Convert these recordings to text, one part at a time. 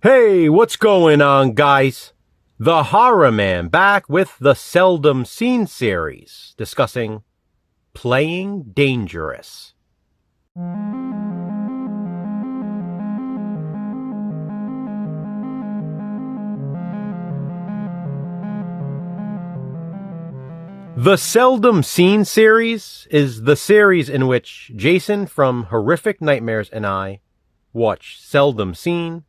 Hey, what's going on, guys? The Horror Man back with the Seldom Seen series, discussing Playing Dangerous. The Seldom Seen series is the series in which Jason from Horrific Nightmares and I watch seldom seen,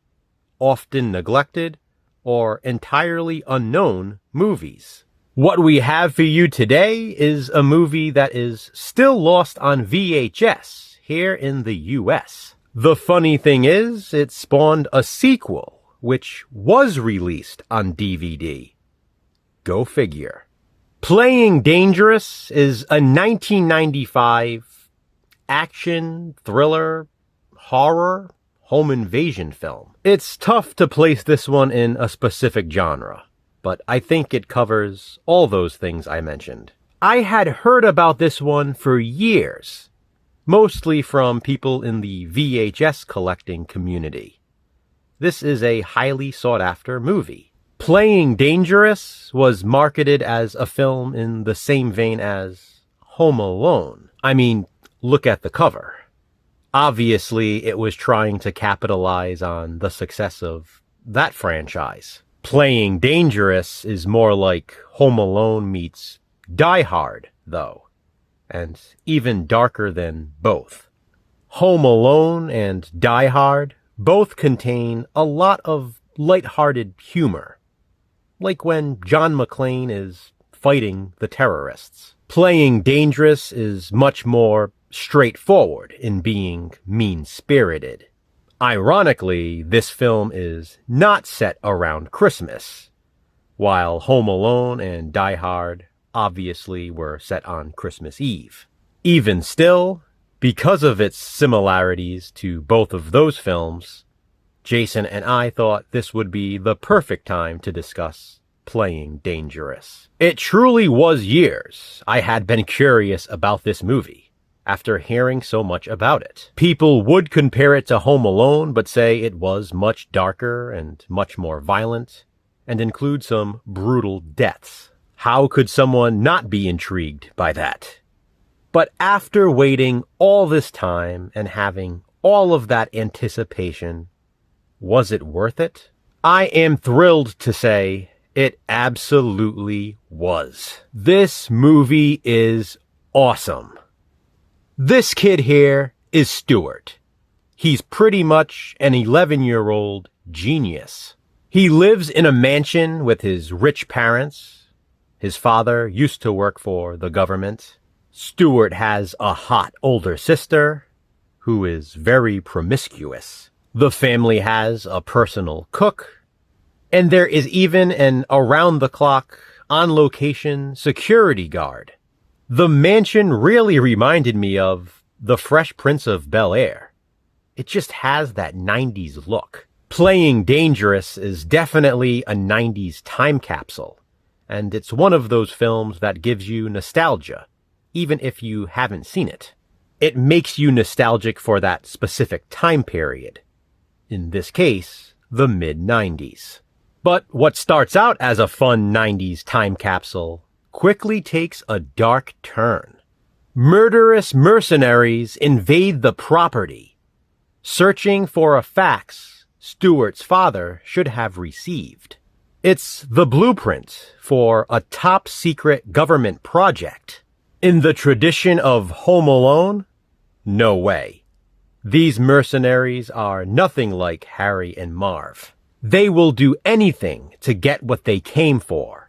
often neglected, or entirely unknown movies. What we have for you today is a movie that is still lost on VHS here in the US. The funny thing is, it spawned a sequel, which was released on DVD. Go figure. Playing Dangerous is a 1995 action, thriller, horror, home invasion film. It's tough to place this one in a specific genre, but I think it covers all those things I mentioned. I had heard about this one for years, mostly from people in the VHS collecting community. This is a highly sought after movie. Playing Dangerous was marketed as a film in the same vein as Home Alone. I mean, look at the cover. Obviously, it was trying to capitalize on the success of that franchise. Playing Dangerous is more like Home Alone meets Die Hard, though, and even darker than both. Home Alone and Die Hard both contain a lot of lighthearted humor, like when John McClane is fighting the terrorists. Playing Dangerous is much more straightforward in being mean-spirited. Ironically, this film is not set around Christmas, while Home Alone and Die Hard obviously were set on Christmas Eve. Even still, because of its similarities to both of those films, Jason and I thought this would be the perfect time to discuss Playing Dangerous. It truly was years I had been curious about this movie after hearing so much about it. People would compare it to Home Alone, but say it was much darker and much more violent, and include some brutal deaths. How could someone not be intrigued by that? But after waiting all this time and having all of that anticipation, was it worth it? I am thrilled to say it absolutely was. This movie is awesome. This kid here is Stuart. He's pretty much an 11-year-old genius. He lives in a mansion with his rich parents. His father used to work for the government. Stuart has a hot older sister who is very promiscuous. The family has a personal cook, and there is even an around-the-clock, on-location security guard. The mansion really reminded me of The Fresh Prince of Bel-Air. It just has that 90s look. Playing Dangerous is definitely a 90s time capsule, and it's one of those films that gives you nostalgia, even if you haven't seen it. It makes you nostalgic for that specific time period. In this case, the mid-90s. But what starts out as a fun 90s time capsule quickly takes a dark turn. Murderous mercenaries invade the property, searching for a fax Stuart's father should have received. It's the blueprint for a top-secret government project. In the tradition of Home Alone, no way. These mercenaries are nothing like Harry and Marv. They will do anything to get what they came for,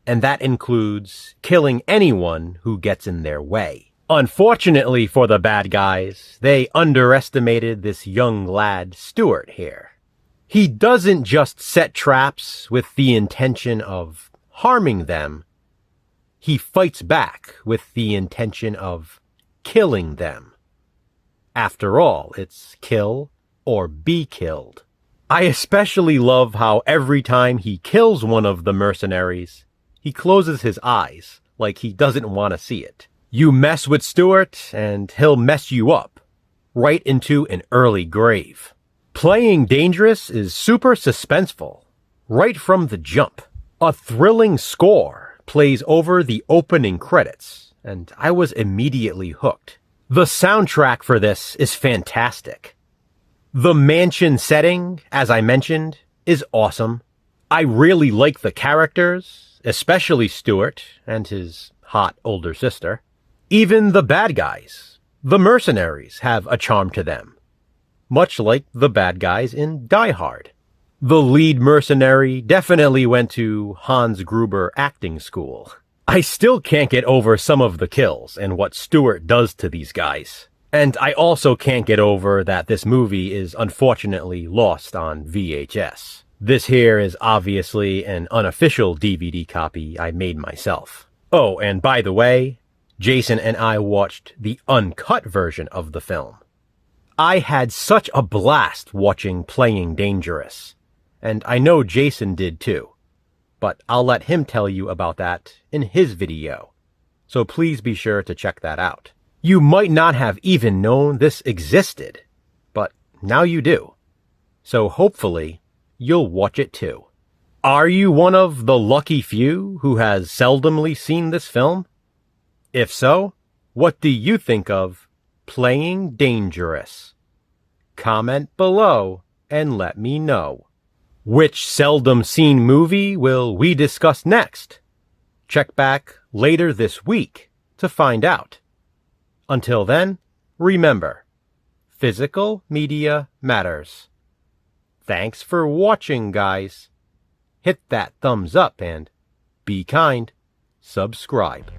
and that includes killing anyone who gets in their way. Unfortunately for the bad guys, they underestimated this young lad, Stuart, here. He doesn't just set traps with the intention of harming them. He fights back with the intention of killing them. After all, it's kill or be killed. I especially love how every time he kills one of the mercenaries, he closes his eyes like he doesn't want to see it. You mess with Stuart, and he'll mess you up, right into an early grave. Playing Dangerous is super suspenseful, right from the jump. A thrilling score plays over the opening credits, and I was immediately hooked. The soundtrack for this is fantastic. The mansion setting, as I mentioned, is awesome. I really like the characters, especially Stuart and his hot older sister. Even the bad guys, the mercenaries, have a charm to them, much like the bad guys in Die Hard. The lead mercenary definitely went to Hans Gruber acting school. I still can't get over some of the kills and what Stuart does to these guys. And I also can't get over that this movie is unfortunately lost on VHS. This here is obviously an unofficial DVD copy I made myself. Oh, and by the way, Jason and I watched the uncut version of the film. I had such a blast watching Playing Dangerous, and I know Jason did too, but I'll let him tell you about that in his video, so please be sure to check that out. You might not have even known this existed, but now you do, so hopefully you'll watch it too. Are you one of the lucky few who has seldomly seen this film? If so, what do you think of Playing Dangerous? Comment below and let me know. Which seldom seen movie will we discuss next? Check back later this week to find out. Until then, remember, physical media matters. Thanks for watching, guys. Hit that thumbs up and, be kind, subscribe.